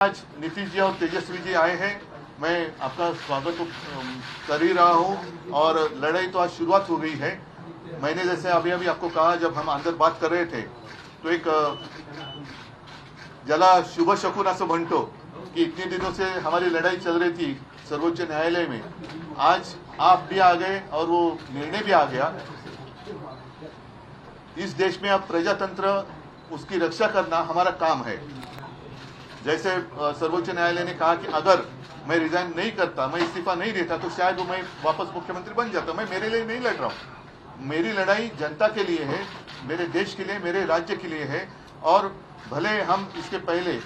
आज नीतीश जी और तेजस्वी जी आए हैं। मैं आपका स्वागत तो कर ही रहा हूं और लड़ाई तो आज शुरुआत हो गई है। मैंने जैसे अभी अभी आपको कहा, जब हम अंदर बात कर रहे थे तो एक ज्याला शुभ शकुन असं म्हणतो कि इतने दिनों से हमारी लड़ाई चल रही थी सर्वोच्च न्यायालय में। आज आप भी आ गए और वो निर्णय भी आ गया। इस देश में अब प्रजातंत्र, उसकी रक्षा करना हमारा काम है। जैसे सर्वोच्च न्यायालय ने कहा कि अगर मैं रिजाइन नहीं करता, मैं इस्तीफा नहीं देता, तो शायद वो मैं वापस मुख्यमंत्री बन जाता। मैं मेरे लिए नहीं लड़ रहा हूं, मेरी लड़ाई जनता के लिए है, मेरे देश के लिए, मेरे राज्य के लिए है। और भले हम इसके पहले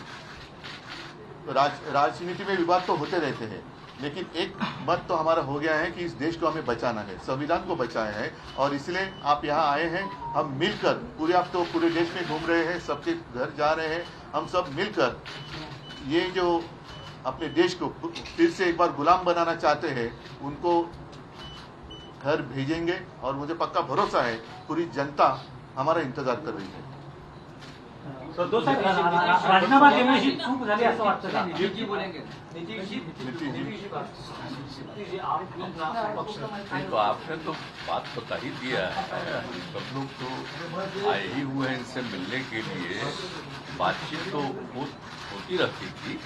राजनीति में विवाद तो होते रहते हैं, लेकिन एक मत तो हमारा हो गया है कि इस देश को हमें बचाना है, संविधान को बचाया है। और इसलिए आप यहाँ आए हैं, हम मिलकर पूरे, आप तो पूरे देश में घूम रहे हैं, सबके घर जा रहे हैं, हम सब मिलकर ये जो अपने देश को फिर से एक बार गुलाम बनाना चाहते हैं, उनको घर भेजेंगे। और मुझे पक्का भरोसा है पूरी जनता हमारा इंतजार कर रही है। राजीनामा देण्याची चूक झाली असं वाटतं का? जी बोलेंगे। तो आपने तो बात बता ही दिया है। सब लोग तो आए ही हुए हैं इनसे मिलने के लिए। बातचीत तो होती रहती थी,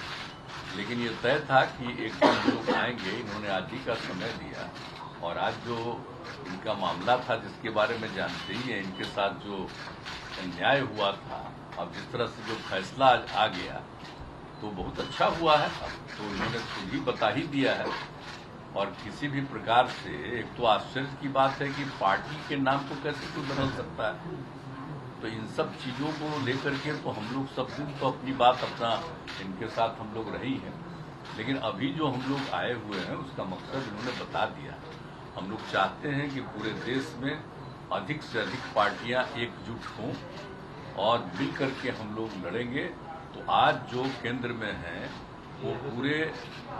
लेकिन ये तय था कि एक दिन लोग आएंगे। इन्होंने आज ही का समय दिया और आज जो इनका मामला था, जिसके बारे में जानते ही हैं, इनके साथ जो अन्याय हुआ था, अब जिस तरह से जो फैसला आज आ गया तो बहुत अच्छा हुआ है। अब तो इन्होंने खुद ही बता ही दिया है। और किसी भी प्रकार से, एक तो आश्चर्य की बात है कि पार्टी के नाम को कैसे कोई बदल सकता है। तो इन सब चीजों को लेकर के तो हम लोग सब दिन तो अपनी बात अपना इनके साथ हम लोग रही हैं, लेकिन अभी जो हम लोग आए हुए हैं उसका मकसद इन्होंने बता दिया। हम लोग चाहते हैं कि पूरे देश में अधिक से अधिक पार्टियां एकजुट हों और मिल करके हम लोग लड़ेंगे। तो आज जो केंद्र में हैं वो पूरे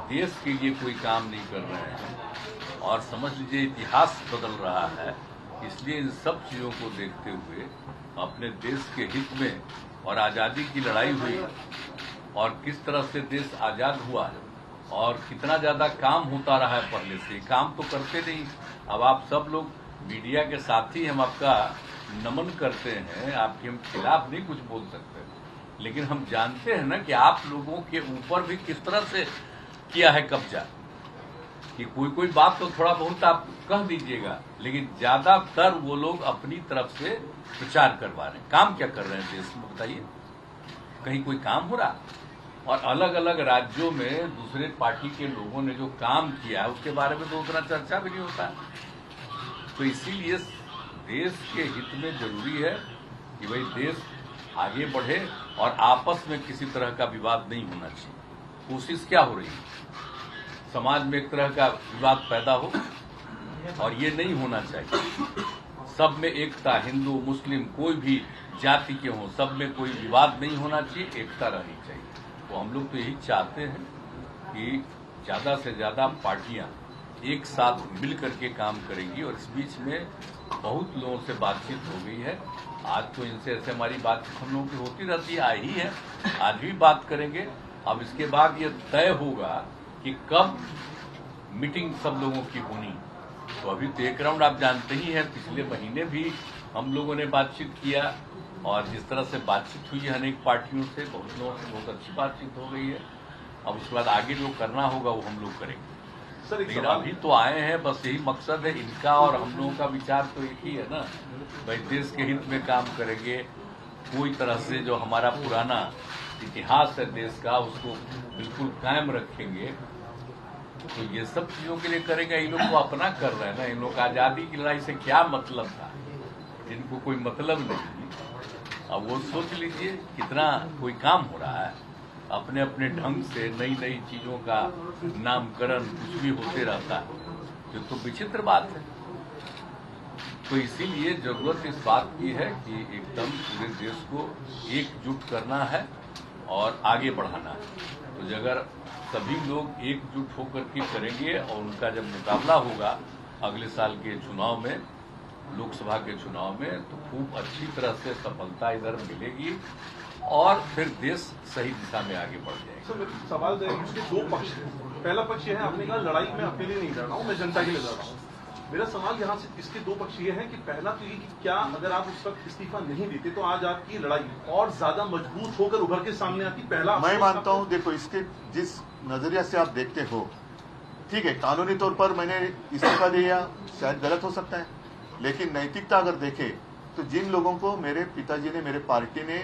देश के लिए कोई काम नहीं कर रहे हैं और समझ लीजिए इतिहास बदल रहा है। इसलिए इन सब चीजों को देखते हुए अपने देश के हित में, और आजादी की लड़ाई हुई और किस तरह से देश आजाद हुआ और कितना ज्यादा काम होता रहा है पहले से, काम तो करते नहीं। अब आप सब लोग मीडिया के साथी, हम आपका नमन करते हैं, आपके हम खिलाफ नहीं कुछ बोल सकते, लेकिन हम जानते हैं ना कि आप लोगों के ऊपर भी किस तरह से किया है कब्जा। कि कोई बात तो थोड़ा बहुत आप कह दीजिएगा, लेकिन ज्यादातर वो लोग अपनी तरफ से प्रचार करवा रहे हैं। काम क्या कर रहे हैं देश में बताइए? कहीं कोई काम हो रहा? और अलग अलग राज्यों में दूसरे पार्टी के लोगों ने जो काम किया है उसके बारे में तो उतना चर्चा भी नहीं होता। तो इसीलिए देश के हित में जरूरी है कि भाई देश आगे बढ़े और आपस में किसी तरह का विवाद नहीं होना चाहिए। कोशिश क्या हो रही है? समाज में एक तरह का विवाद पैदा हो, और ये नहीं होना चाहिए। सब में एकता, हिंदू मुस्लिम कोई भी जाति के हों, सब में कोई विवाद नहीं होना चाहिए, एकता रहनी चाहिए। तो हम लोग तो यही चाहते हैं कि ज्यादा से ज्यादा पार्टियां एक साथ मिल करके काम करेंगी। और इस बीच में बहुत लोगों से बातचीत हो गई है। आज तो इनसे ऐसे हमारी बातचीत हम लोगों की होती रहती है, आई ही है, आज भी बात करेंगे। अब इसके बाद ये तय होगा कि कब मीटिंग सब लोगों की होनी। तो अभी तो एक राउंड आप जानते ही हैं, पिछले महीने भी हम लोगों ने बातचीत किया और जिस तरह से बातचीत हुई है अनेक पार्टियों से, बहुत लोगों से बहुत अच्छी बातचीत हो गई है। अब उसके बाद आगे जो करना होगा वो हम लोग करेंगे। लेकिन अभी तो आए हैं, बस यही मकसद है इनका और हम लोगों का विचार तो एक ही है ना, भाई देश के हित में काम करेंगे। कोई तरह से जो हमारा पुराना इतिहास है देश का, उसको बिल्कुल कायम रखेंगे। तो ये सब चीजों के लिए करेंगे। इन लोग को अपना कर रहे हैं ना, इन लोग आजादी की लड़ाई से क्या मतलब था, इनको कोई मतलब नहीं। अब वो सोच लीजिए कितना कोई काम हो रहा है, अपने अपने ढंग से नई नई चीजों का नामकरण कुछ भी होते रहता है, ये तो विचित्र बात है। तो इसीलिए जरूरत इस बात की है कि एकदम पूरे देश को एकजुट करना है और आगे बढ़ाना है। तो अगर सभी लोग एकजुट होकर के करेंगे और उनका जब मुकाबला होगा अगले साल के चुनाव में, लोकसभा के चुनाव में, तो खूब अच्छी तरह से सफलता इधर मिलेगी और फिर देश सही दिशा में आगे बढ़ जाएगा। सर सवाल इसके दो पक्ष हैं। पहला पक्ष ये है, आपने कहा लड़ाई में अकेले नहीं लड़ रहा हूँ, मैं जनता के लिए लड़ रहा हूँ। मेरा सवाल यहाँ से इसके दो पक्ष ये है कि पहला तो ये कि क्या अगर आप उस वक्त इस्तीफा नहीं देते तो आज आपकी लड़ाई और ज्यादा मजबूत होकर उभर के सामने आती। पहला मैं मानता हूँ, देखो इसके जिस नजरिया से आप देखते हो, ठीक है, कानूनी तौर पर मैंने इस्तीफा दिया, शायद गलत हो सकता है, लेकिन नैतिकता अगर देखे तो जिन लोगों को मेरे पिताजी ने, मेरे पार्टी ने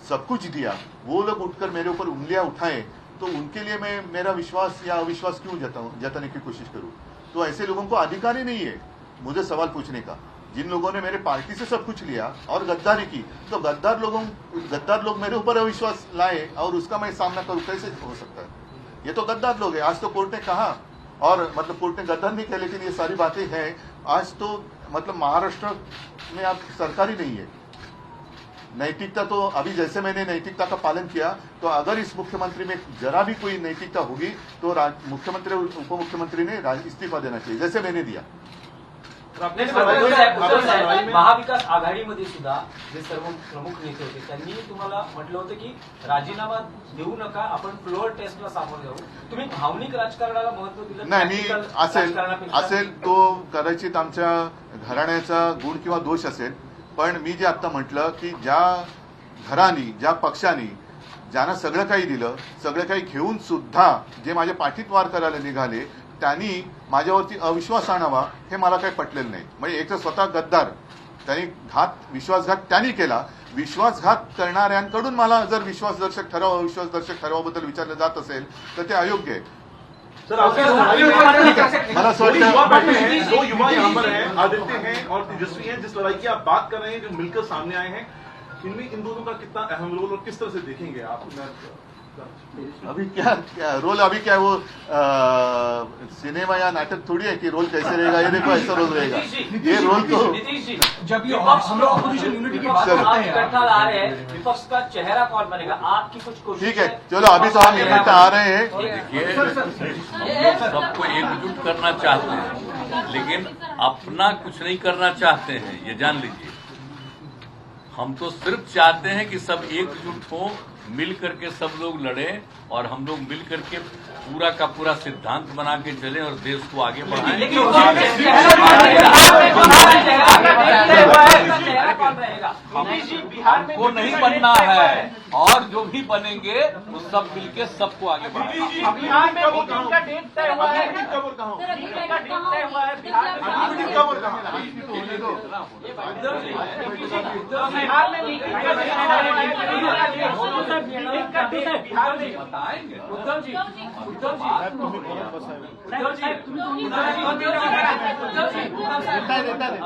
सब कुछ दिया, वो लोग उठकर मेरे ऊपर उंगलियां उठाए तो उनके लिए मैं मेरा विश्वास या अविश्वास क्यों जताने की कोशिश करूं? तो ऐसे लोगों को अधिकार ही नहीं है मुझे सवाल पूछने का। जिन लोगों ने मेरे पार्टी से सब कुछ लिया और गद्दारी की, तो गद्दार लोग मेरे ऊपर अविश्वास लाए और उसका मैं सामना करूं, कैसे हो सकता है? ये तो गद्दार लोग हैं। आज तो कोर्ट ने कहा, और मतलब कोर्ट ने गद्दार नहीं किया, लेकिन ये सारी बातें हैं। आज तो मतलब महाराष्ट्र में आप सरकार ही नहीं है। नैतिकता तो अभी जैसे मैंने नैतिकता का पालन किया, तो अगर इस मुख्यमंत्री में जरा भी कोई नैतिकता होगी तो मुख्यमंत्री और उप मुख्यमंत्री ने इस्तीफा देना चाहिए, जैसे मैंने दिया। महाविकास आघाडीमध्ये सुद्धा जे सर्व प्रमुख नेते होते त्यांनी तुम्हाला म्हटलं होतं की राजीनामा देऊ नका, आपण फ्लोअर टेस्टला सामोरं जाऊ. तुम्ही भावनिक राजकारणाला महत्व दिलं नाही, मी असेल तो कदाचित आमच्या घराण्याचा गुण किंवा दोष असेल, पण मी जे आता म्हटलं की ज्या घरानी, ज्या पक्षांनी ज्यांना सगळं काही दिलं, सगळं काही घेऊन सुद्धा जे माझ्या पाठीत वार करायला निघाले, त्यांनी माझ्यावरती अविश्वास आणावा हे मला काही पटलेलं नाही. म्हणजे एक तर स्वतः गद्दार, त्यांनी विश्वासघात त्यांनी केला. विश्वासघात करणाऱ्यांकडून मला जर विश्वासदर्शक ठराव, अविश्वासदर्शक ठरावाबद्दल विचारलं जात असेल तर ते अयोग्य आहे. सर मला असं वाटतं दो युवा यहाँ पर हैं, आदित्य हैं और तेजस्वी हैं, जिस लड़ाई की आप बात कर रहे हैं, जो मिलकर सामने आए हैं, इनमें इन दोनों का कितना अहम रोल और किस तरह से देखेंगे आप? अभी क्या रोल, अभी क्या वो सिनेमा या नाटक थोड़ी है कि रोल कैसे रहेगा, ये देखो ऐसा रोल रहेगा. ये रोल तो जब ये हम लोग ऑपोजिशन यूनिटी की बात करते हैं, इकट्ठा आ रहे हैं, विपक्ष का चेहरा कौन बनेगा? आपकी कुछ कोशिश? ठीक है, चलो अभी तो हम इकट्ठा आ रहे हैं. देखिए, सबको एकजुट करना चाहते हैं, लेकिन अपना कुछ नहीं करना चाहते हैं, ये जान लीजिए. हम तो सिर्फ चाहते हैं कि सब एकजुट हो, मिल करके सब लोग लड़े और हम लोग मिल करके पूरा का पूरा सिद्धांत बना के चले और देश को आगे बढ़ाएं. हमको नहीं बनना है, और जो भी बनेंगे वो सब मिलके सबको आगे बढ़ाएंगे. बिहार में मीटिंग का डेट तय हुआ है. मीटिंग का डेट तय हुआ है बिहार में. बिहार में मीटिंग का डेट बिहार में बताएंगे. उद्धव जी देता है.